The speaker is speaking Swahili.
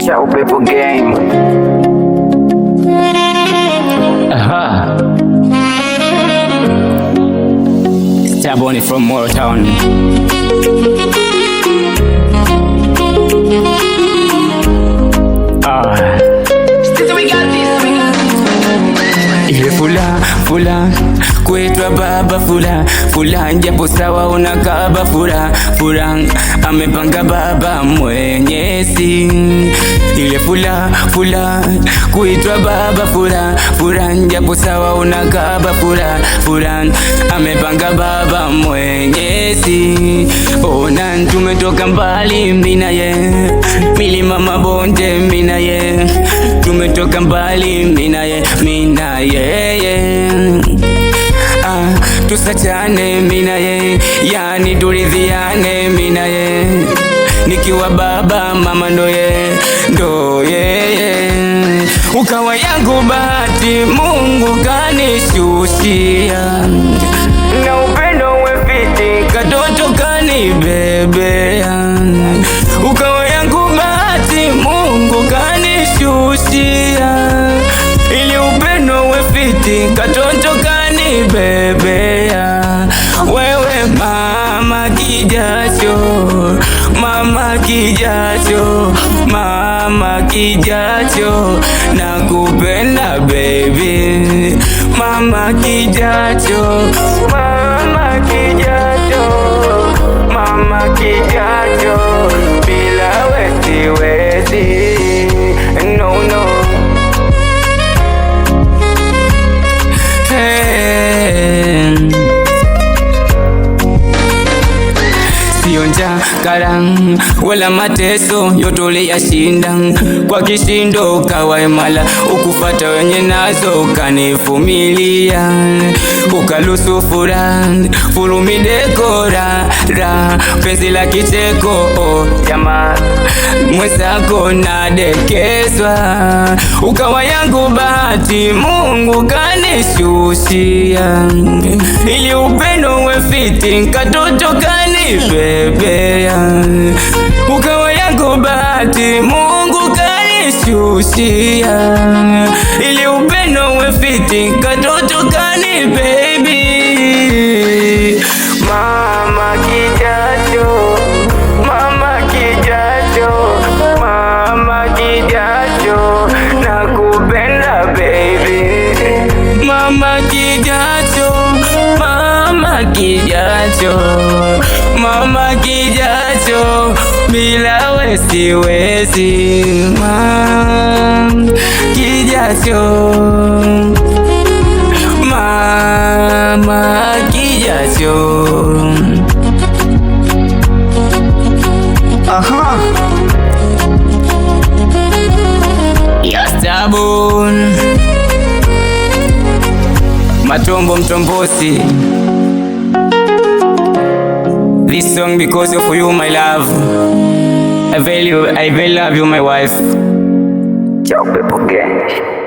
Cha Upepo Gang. Aha. Staboni from Motown. Ile fula kuitwa baba fula japo sawa unakaba fula amepanga baba Mwenyezi. Ile fula kuitwa baba fula japo sawa unakaba fula amepanga baba Mwenyezi. Ona tumetoka mbali mina ye milima mabonde mina ye tumetoka mbali mina ye tusachane mina ye yani turidhiane mina ye nikiwa baba mama ndo ye ukawa yangu bahati Mungu kanishushia na upendo wefiti katoto kanibebea ukawa yangu bahati Mungu kanishushia ili upendo wefiti katoto kanibebea wewe mama kijacho nakupenda baby mama kijacho bila we siwezi no Sionja karang wala mateso yote yashinda kwa kishindo kawa imala ukufata wenye nazo kanivumilia ukalusu fulumidekora penzi la kicheko jamaa mwenzako nadekezwa ukawa yangu bahati Mungu kanishushia ili upendo wefiti katoto kanibebea ukawa yangu bahati Mungu kanishushia ili upendo wefiti katoto kanibebi mama kijacho nakupenda baby mama kijacho bila we siwezi mama kijacho aha Staboni Matombo Mtombosi. This song because of you my love. I very love you my wife. Cha Upepo Gang.